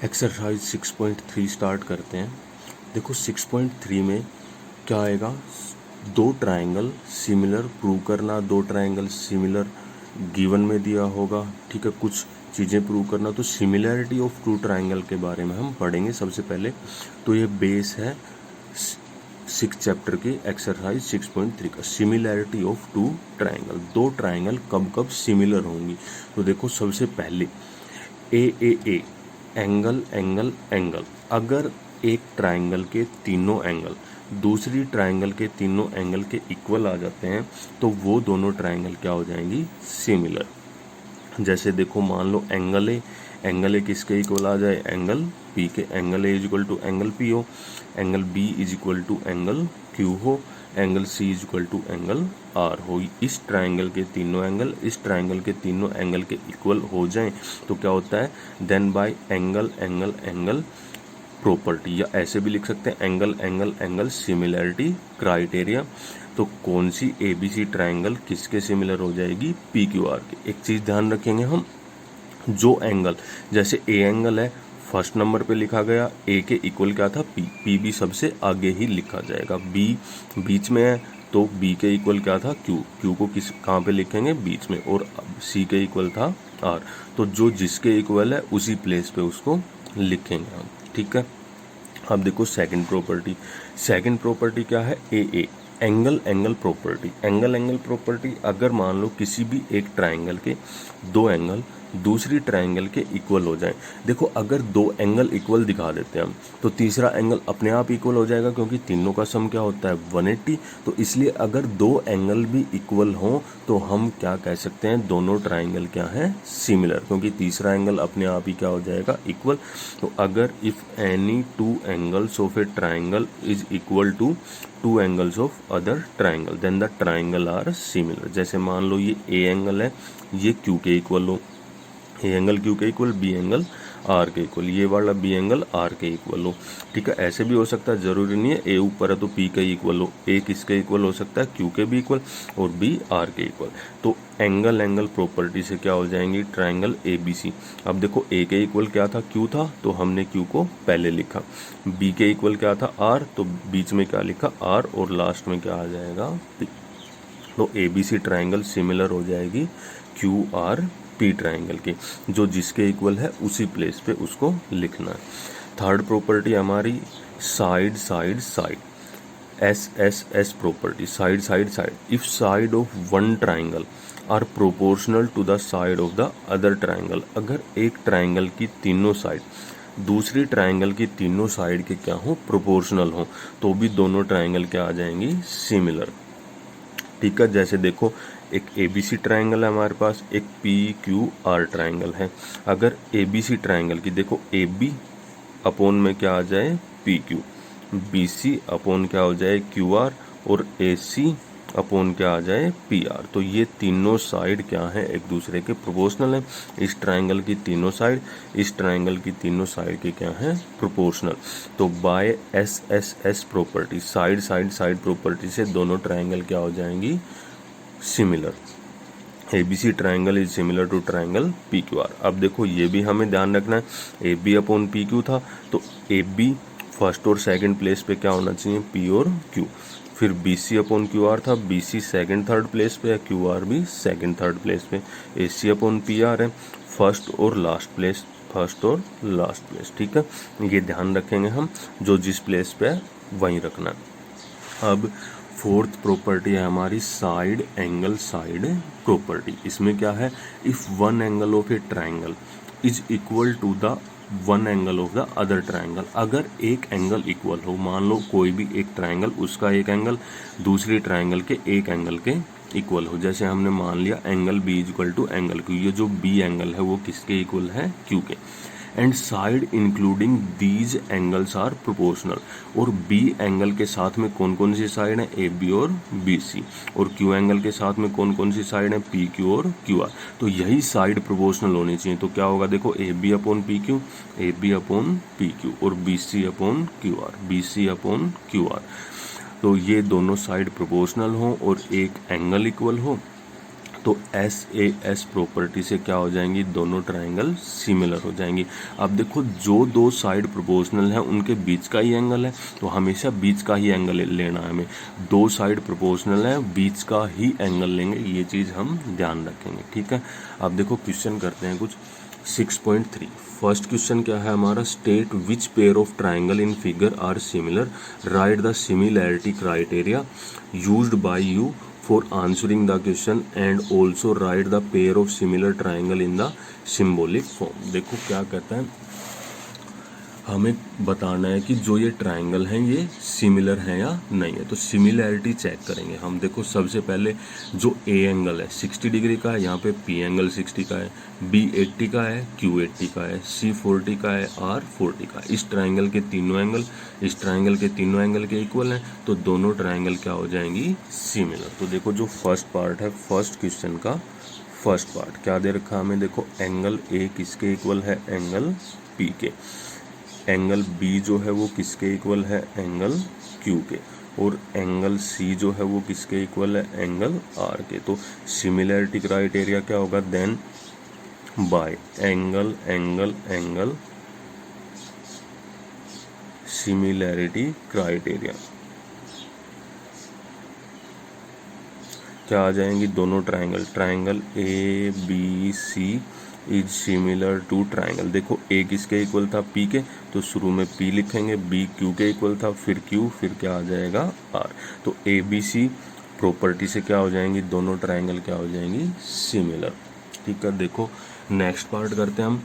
Exercise 6.3 start करते हैं। देखो 6.3 में क्या आएगा, दो ट्रायंगल सिमिलर प्रूव करना। दो ट्रायंगल सिमिलर गिवन में दिया होगा, ठीक है, कुछ चीज़ें प्रूव करना। तो सिमिलैरिटी ऑफ टू ट्रायंगल के बारे में हम पढ़ेंगे सबसे पहले। तो ये बेस है 6 चैप्टर की एक्सरसाइज 6.3 का, सिमिलैरिटी ऑफ टू ट्रायंगल। दो ट्रायंगल कब कब सिमिलर होंगी। तो देखो सबसे पहले ए एंगल एंगल एंगल। अगर एक ट्रायंगल के तीनों एंगल दूसरी ट्रायंगल के तीनों एंगल के इक्वल आ जाते हैं तो वो दोनों ट्रायंगल क्या हो जाएंगी, सिमिलर। जैसे देखो मान लो एंगल ए किसके इक्वल आ जाए, एंगल पी के। Angle A is equal to angle P हो, angle B is equal to angle Q हो, angle C is equal to angle R हो। इस ट्रायंगल के तीनों एंगल इस ट्रायंगल के तीनों एंगल के इक्वल हो जाएं तो क्या होता है, then by angle angle angle property, या ऐसे भी लिख सकते हैं angle angle angle similarity criteria. तो कौन सी एबीसी ट्रायंगल किसके सिमिलर हो जाएगी, पी क्यू आर के। एक चीज ध्यान रखेंगे हम, जो एंगल जैसे ए एंगल है फर्स्ट नंबर पे लिखा गया, ए के इक्वल क्या था, पी। पी भी सबसे आगे ही लिखा जाएगा। बी बीच में है तो बी के इक्वल क्या था, क्यू। क्यू को कहाँ पे लिखेंगे, बीच में। और सी के इक्वल था आर। तो जो जिसके इक्वल है उसी प्लेस पे उसको लिखेंगे हम, ठीक है। अब देखो सेकंड प्रॉपर्टी क्या है, A angle angle property. Angle angle property, अगर मान लो किसी भी एक ट्रायंगल के दो एंगल दूसरी ट्रायंगल के इक्वल हो जाए। देखो अगर दो एंगल इक्वल दिखा देते हैं हम तो तीसरा एंगल अपने आप इक्वल हो जाएगा, क्योंकि तीनों का सम क्या होता है, 180। तो इसलिए अगर दो एंगल भी इक्वल हों तो हम क्या कह सकते हैं, दोनों ट्रायंगल क्या है, सिमिलर, क्योंकि तीसरा एंगल अपने आप ही क्या हो जाएगा, इक्वल। तो अगर if any two angles of a triangle is equal to two angles of other triangle then the triangle are similar. जैसे मान लो ये ए एंगल है, ये क्यू के इक्वल हो, ए एंगल क्यू के इक्वल, बी एंगल आर के equal, ये वाला बी एंगल आर के इक्वल हो, ठीक है। ऐसे भी हो सकता है, जरूरी नहीं है ए ऊपर है तो पी के इक्वल हो। ए किसके इक्वल हो सकता है, क्यू के भी इक्वल और बी आर के इक्वल। तो एंगल एंगल प्रॉपर्टी से क्या हो जाएंगी, ट्रायंगल ए बी सी। अब देखो ए के इक्वल क्या था, क्यू था, तो हमने क्यू को पहले लिखा। बी के इक्वल क्या था, आर, तो बीच में क्या लिखा, आर, और लास्ट में क्या आ जाएगा, पी। तो A B C triangle similar हो जाएगी क्यू आर पी ट्रायंगल की। जो जिसके इक्वल है उसी प्लेस पे उसको लिखना है। थर्ड प्रॉपर्टी हमारी side side side, S property, side side side. If side of one triangle are proportional to the side of the other triangle. अगर एक ट्रायंगल की तीनों साइड दूसरी ट्रायंगल की तीनों साइड के क्या हो, प्रोपोर्शनल हो, तो भी दोनों ट्रायंगल क्या आ जाएंगी, सिमिलर, ठीक है। जैसे देखो एक एबीसी ट्रायंगल है हमारे पास, एक पी क्यू आर ट्रायंगल है। अगर एबीसी ट्रायंगल की देखो ए बी अपॉन में क्या आ जाए, P Q, B C upon क्या हो जाए, क्यू आर, और ए सी अपॉन क्या आ जाए, पी आर। तो ये तीनों साइड क्या है, एक दूसरे के प्रोपोर्शनल है। इस ट्रायंगल की तीनों साइड इस ट्रायंगल की तीनों साइड के क्या है, प्रोपोर्शनल। तो by S property, side side side property से दोनों ट्रायंगल क्या हो जाएंगी, similar. ABC triangle is similar to triangle P Q R. अब देखो ये भी हमें ध्यान रखना है, A B upon P Q था तो ए बी फर्स्ट और सेकंड प्लेस पे क्या होना चाहिए, पी और क्यू। फिर B C upon Q R था, B C second third place पे है, क्यू आर भी सेकेंड थर्ड प्लेस पे। ए सी अपॉन पी आर है, फर्स्ट और लास्ट प्लेस, ठीक है। ये ध्यान रखेंगे हम, जो जिस प्लेस पे है वहीं रखना है। अब फोर्थ प्रॉपर्टी है हमारी साइड एंगल साइड प्रॉपर्टी। इसमें क्या है, if one angle of a triangle is equal to the one angle of the other triangle. अगर एक एंगल इक्वल हो, मान लो कोई भी एक ट्रायंगल, उसका एक एंगल दूसरी ट्रायंगल के एक एंगल के इक्वल हो। जैसे हमने मान लिया angle B is equal to angle Q, ये जो बी एंगल है वो किसके इक्वल है, क्यू के। And side including these angles are proportional. और बी एंगल के साथ में कौन कौन सी साइड है, ए बी और बी सी। और क्यू एंगल के साथ में कौन कौन सी साइड है, पी क्यू और क्यू आर। तो यही साइड प्रोपोर्शनल होनी चाहिए। तो क्या होगा, देखो A B upon P Q, A B upon P Q, और B C upon Q R, B C upon Q R. तो ये दोनों साइड प्रोपोर्शनल हो और एक एंगल इक्वल हो तो SAS प्रॉपर्टी से क्या हो जाएंगी, दोनों ट्रायंगल सिमिलर हो जाएंगी। अब देखो जो दो साइड प्रोपोर्शनल हैं उनके बीच का ही एंगल है, तो हमेशा बीच का ही एंगल लेना है हमें। दो साइड प्रोपोर्शनल है, बीच का ही एंगल लेंगे, ये चीज़ हम ध्यान रखेंगे, ठीक है। अब देखो क्वेश्चन करते हैं कुछ 6.3। फर्स्ट क्वेश्चन क्या है हमारा, state which pair of triangle in figure are similar, write the similarity criteria used by you for answering the question and also write the pair of similar triangle in the symbolic form. देखो क्या कहता है, हमें बताना है कि जो ये ट्रायंगल हैं ये सिमिलर हैं या नहीं है। तो सिमिलैरिटी चेक करेंगे हम। देखो सबसे पहले जो ए एंगल है 60 डिग्री का है, यहाँ पे पी एंगल 60 का है, बी 80 का है, क्यू 80 का है, सी 40 का है, आर 40 का है। इस ट्रायंगल के तीनों एंगल इस ट्रायंगल के तीनों एंगल के इक्वल हैं, तो दोनों ट्रायंगल क्या हो जाएंगी, सिमिलर। तो देखो जो फर्स्ट पार्ट है, फर्स्ट क्वेश्चन का फर्स्ट पार्ट क्या दे रखा है हमें, देखो एंगल ए किसके इक्वल है, एंगल पी के। एंगल बी जो है वो किसके इक्वल है, एंगल क्यू के। और एंगल सी जो है वो किसके इक्वल है, एंगल आर के। तो सिमिलैरिटी क्राइटेरिया क्या होगा, then by angle angle angle similarity criteria क्या आ जाएंगी, दोनों triangle A B C is similar to triangle. देखो ए किसके इक्वल था, पी के, तो शुरू में पी लिखेंगे, बी क्यू के इक्वल था, फिर क्यू, फिर क्या आ जाएगा, आर। तो ए बी सी प्रॉपर्टी से क्या हो जाएंगी, दोनों ट्रायंगल क्या हो जाएंगी, सिमिलर, ठीक है। देखो नेक्स्ट पार्ट करते हैं हम।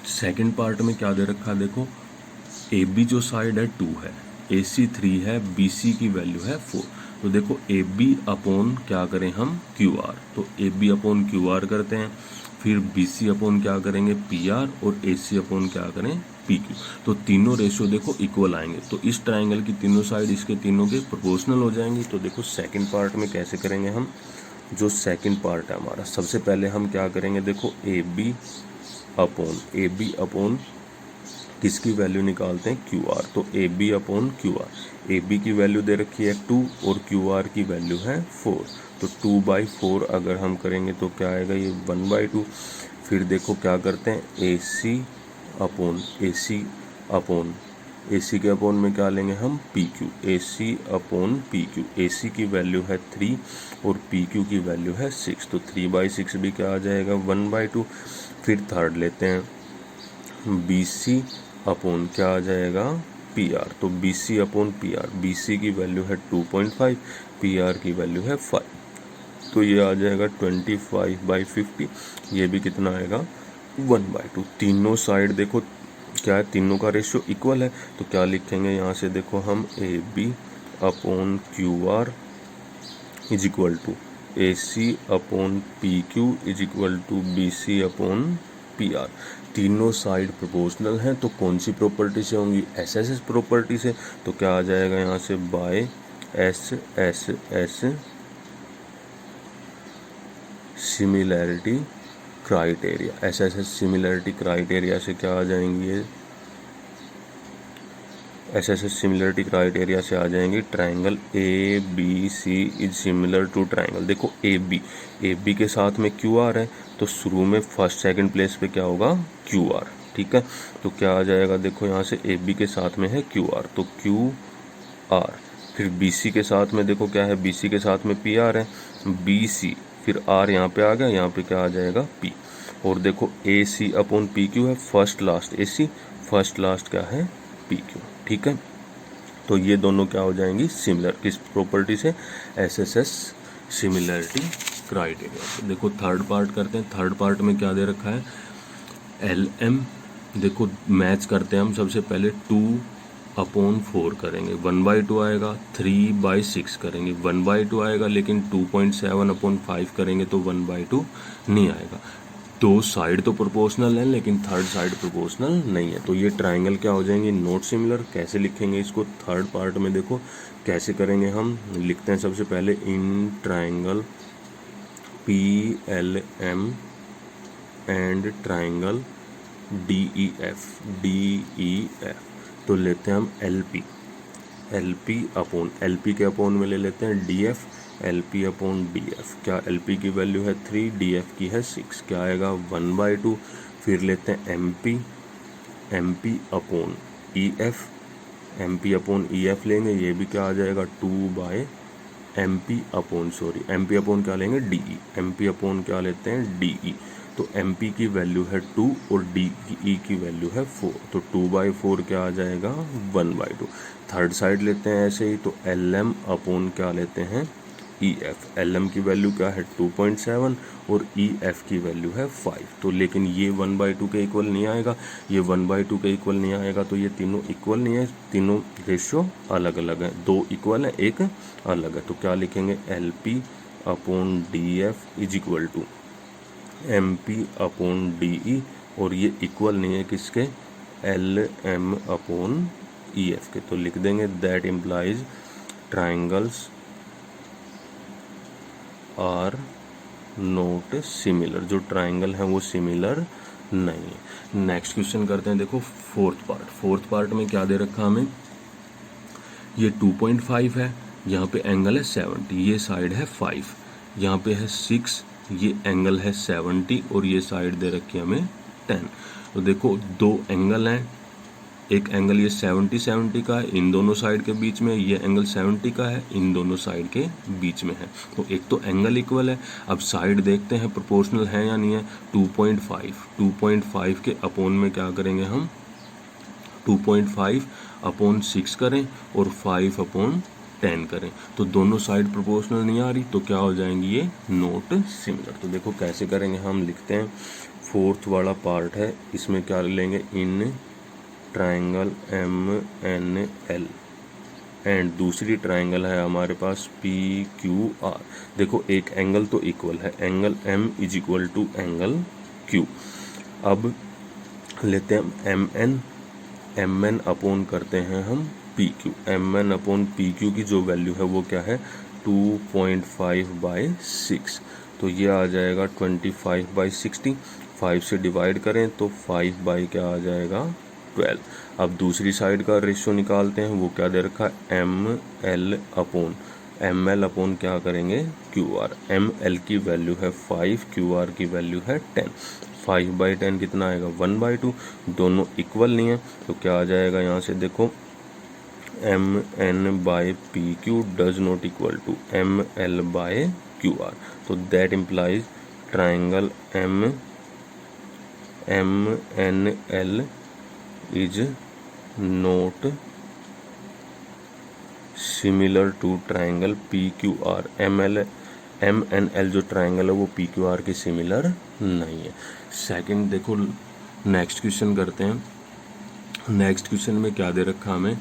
सेकंड पार्ट में क्या दे रखा है, देखो ए बी जो साइड है 2 है, ए सी 3 है, बी सी की वैल्यू है 4। तो देखो ए बी अपॉन क्या करें हम, क्यू आर। तो A B upon Q R करते हैं, फिर बी सी अपॉन क्या करेंगे, पी आर, और ए सी अपॉन क्या करें, पी क्यू। तो तीनों रेशियो देखो इक्वल आएंगे, तो इस ट्राइंगल की तीनों साइड इसके तीनों के प्रोपोर्शनल हो जाएंगी। तो देखो सेकंड पार्ट में कैसे करेंगे हम, जो सेकंड पार्ट है हमारा, सबसे पहले हम क्या करेंगे, देखो ए बी अपॉन किसकी वैल्यू निकालते हैं, क्यू आर। तो A B upon Q R, A B की वैल्यू दे रखी है 2 और क्यू आर की वैल्यू है 4। तो 2/4 अगर हम करेंगे तो क्या आएगा, ये 1/2। फिर देखो क्या करते हैं, ए सी के अपॉन में क्या लेंगे हम, पी क्यू, ए सी अपॉन पी क्यू। ए सी की वैल्यू है 3 और पी क्यू की वैल्यू है 6, तो 3/6 भी क्या आ जाएगा, 1/2। फिर थर्ड लेते हैं, बी सी अपॉन क्या आ जाएगा, पी आर। तो B C upon P R, B C की वैल्यू है 2.5, पी आर की वैल्यू है 5, तो ये आ जाएगा 25/50। ये भी कितना आएगा, 1/2। तीनों साइड देखो क्या है, तीनों का रेशियो इक्वल है, तो क्या लिखेंगे यहाँ से, देखो हम A B upon Q R is equal to A C upon P Q is equal to B C upon P R. तीनों साइड प्रोपोर्शनल हैं, तो कौन सी प्रॉपर्टी से होंगी, एस प्रॉपर्टी से। तो क्या आ जाएगा यहाँ से, by S similarity criteria. S similarity criteria से क्या आ जाएंगी, ये एस सिमिलरिटी क्राइटेरिया से आ जाएंगे, triangle A B C is similar to triangle. देखो ए बी के साथ में क्यू आर है, तो शुरू में फर्स्ट सेकंड प्लेस पे क्या होगा, क्यू आर, ठीक है। तो क्या आ जाएगा, देखो यहाँ से ए बी के साथ में है क्यू आर, तो क्यू आर। फिर बी सी के साथ में देखो क्या है, बी सी के साथ में पी आर है, बी सी, फिर आर यहाँ पे आ गया, यहाँ पे क्या आ जाएगा, पी। और देखो ए सी अपॉन पी क्यू है, फर्स्ट लास्ट ए सी, फर्स्ट लास्ट क्या है, पी क्यू, ठीक है। तो ये दोनों क्या हो जाएंगी, सिमिलर, किस प्रॉपर्टी से, एस सिमिलरिटी क्राइटेरिया से। देखो थर्ड पार्ट करते हैं। थर्ड पार्ट में क्या दे रखा है, एल एम। देखो मैच करते हैं हम, सबसे पहले 2/4 करेंगे, 1/2 आएगा, 3/6 करेंगे, 1/2 आएगा, लेकिन 2.7/5 करेंगे तो 1/2 नहीं आएगा। दो साइड तो प्रोपोर्शनल है, लेकिन थर्ड साइड प्रोपोर्शनल नहीं है, तो ये ट्राइंगल क्या हो जाएंगे, नॉट सिमिलर। कैसे लिखेंगे इसको, थर्ड पार्ट में देखो कैसे करेंगे हम। लिखते हैं सबसे पहले, in triangle P L M and triangle D E F. तो लेते हैं हम L P upon, L P के अपॉन में ले लेते हैं D F, L P upon D F. क्या एल पी की वैल्यू है 3, डी एफ की है 6, क्या आएगा 1/2। फिर लेते हैं M P upon E F, M P upon E F लेंगे, ये भी क्या आ जाएगा 2 एम पी अपॉन क्या लेंगे D E, M P upon क्या लेते हैं डी ई। तो एम पी की वैल्यू है 2 और डी ई की वैल्यू है 4, तो 2/4 क्या आ जाएगा 1/2। थर्ड साइड लेते हैं ऐसे ही, तो एल एम अपॉन क्या लेते हैं ई एफ। एल एम की वैल्यू क्या है 2.7 और ई एफ की वैल्यू है 5। तो लेकिन ये 1/2 के इक्वल नहीं आएगा, ये 1/2 के इक्वल नहीं आएगा, तो ये तीनों इक्वल नहीं है, तीनों रेशियो अलग अलग है, 2 इक्वल है 1 अलग है। तो क्या लिखेंगे L P upon D F is equal to M P upon D E, और ये इक्वल नहीं है किसके L M upon E F के। तो लिख देंगे that implies triangles are not similar, जो ट्राइंगल है वो सिमिलर नहीं है। नेक्स्ट क्वेश्चन करते हैं, देखो फोर्थ पार्ट में क्या दे रखा हमें, ये 2.5 है, यहाँ पे एंगल है 70, ये साइड है 5, यहाँ पे है 6, ये एंगल है 70 और ये साइड दे रखी है हमें 10। तो देखो दो एंगल हैं, एक एंगल ये 70 का है इन दोनों साइड के बीच में, ये एंगल 70 का है इन दोनों साइड के बीच में है। तो एक तो एंगल इक्वल है, अब साइड देखते हैं प्रोपोर्शनल है या नहीं है। 2.5 के अपोन में क्या करेंगे हम 2.5 अपॉन 6 करें और 5 अपॉन 10 करें, तो दोनों साइड प्रोपोर्शनल नहीं आ रही, तो क्या हो जाएंगी ये नोट सिमिलर। तो देखो कैसे करेंगे, हम लिखते हैं फोर्थ वाला पार्ट है, इसमें क्या लेंगे in triangle M N L and दूसरी ट्राइंगल है हमारे पास पी क्यू आर। देखो एक एंगल तो इक्वल है, angle M is equal to angle Q. अब लेते हैं एम एन अपॉन करते हैं हम P Q. M N upon P Q की जो वैल्यू है वो क्या है 2.5/6, तो ये आ जाएगा 25/60। 5 से डिवाइड करें तो 5 बाई क्या आ जाएगा 12। अब दूसरी साइड का रेशियो निकालते हैं, वो क्या दे रखा है एम एल अपॉन क्या करेंगे क्यू आर। एम एल की वैल्यू है 5, क्यू आर की वैल्यू है 10। 5/10 कितना आएगा 1/2, दोनों इक्वल नहीं है, तो क्या आ जाएगा यहाँ से देखो M N by P Q does not equal to M L by Q R. तो that implies triangle M N L is not similar to triangle P Q R. M N L जो triangle है वो P Q R के similar नहीं है। Second देखो next question करते हैं। नेक्स्ट क्वेश्चन में क्या दे रखा हमें,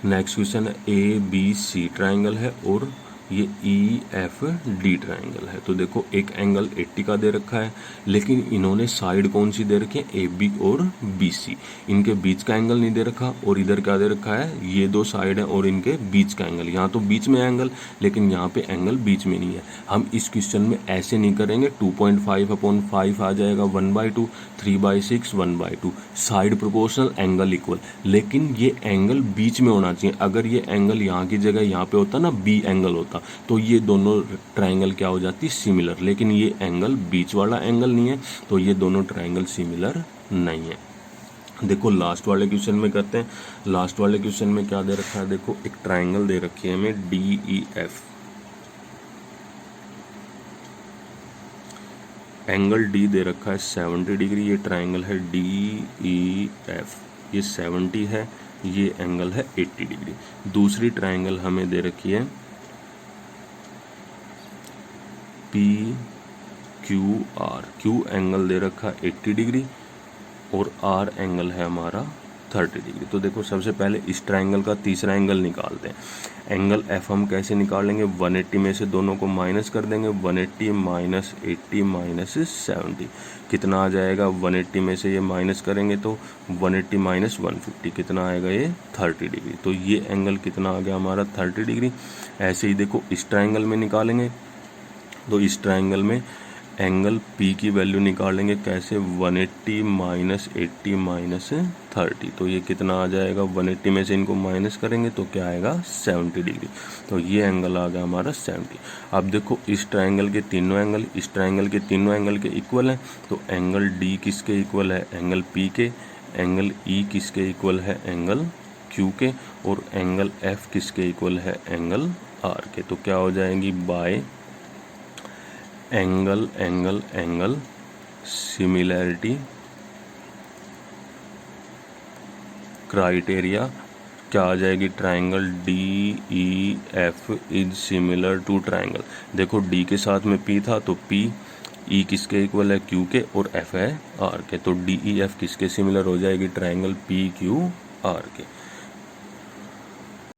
next question A B C triangle है और ये ई एफ डी ट्राइंगल है। तो देखो एक एंगल 80 का दे रखा है, लेकिन इन्होंने साइड कौन सी दे रखी है ए बी और बी सी, इनके बीच का एंगल नहीं दे रखा। और इधर क्या दे रखा है ये दो साइड है और इनके बीच का एंगल, यहाँ तो बीच में एंगल लेकिन यहाँ पे एंगल बीच में नहीं है। हम इस क्वेश्चन में ऐसे नहीं करेंगे, 2.5/5 आ जाएगा 1/2, 3/6 1/2, साइड प्रोपोर्शनल एंगल इक्वल, लेकिन ये एंगल बीच में होना चाहिए। अगर ये एंगल यहाँ की जगह यहाँ पे होता ना बी एंगल होता, तो ये दोनों ट्राइंगल क्या हो जाती सिमिलर, लेकिन ये एंगल बीच वाला एंगल नहीं है, तो ये दोनों ट्राइंगल सिमिलर नहीं है। देखो लास्ट वाले क्वेश्चन में करते हैं। लास्ट वाले क्वेश्चन में क्या दे रखा है, देखो एक ट्राइंगल दे रखी है हमें D E F, angle D दे रखा है 70 डिग्री, ये ट्राइंगल है डी ई एफ, ये 70 है, ये एंगल है 80 डिग्री। दूसरी ट्राइंगल हमें दे रखी है P Q R, Q angle दे रखा है 80 डिग्री और आर एंगल है हमारा 30 डिग्री। तो देखो सबसे पहले इस ट्राइंगल का तीसरा एंगल निकालते हैं। एंगल एफ हम कैसे निकालेंगे, 180 में से दोनों को माइनस कर देंगे, 180 माइनस 80 माइनस 70 कितना आ जाएगा, 180 में से ये माइनस करेंगे तो 180 माइनस 150 कितना आएगा ये 30 डिग्री। तो ये एंगल कितना आ गया हमारा 30 डिग्री। ऐसे ही देखो इस ट्राइंगल में निकालेंगे, तो इस ट्राइंगल में एंगल पी की वैल्यू निकालेंगे कैसे, 180 माइनस 80 माइनस 30, तो ये कितना आ जाएगा, 180 में से इनको माइनस करेंगे तो क्या आएगा 70 डिग्री। तो ये एंगल आ गया हमारा 70। अब देखो इस ट्रायंगल के तीनों एंगल इस ट्रायंगल के तीनों एंगल के इक्वल हैं, तो एंगल डी किसके इक्वल है, एंगल पी के, एंगल ई किसके इक्वल है, एंगल क्यू के, और एंगल एफ किसके इक्वल है, एंगल आर के। तो क्या हो जाएंगी, by angle angle angle similarity criteria क्या आ जाएगी, triangle D E F is similar to triangle. देखो डी के साथ में पी था तो पी, ई किसके इक्वल है, क्यू के, और एफ है आर के, तो डी ई एफ किसके सिमिलर हो जाएगी, ट्रायंगल पी क्यू आर के।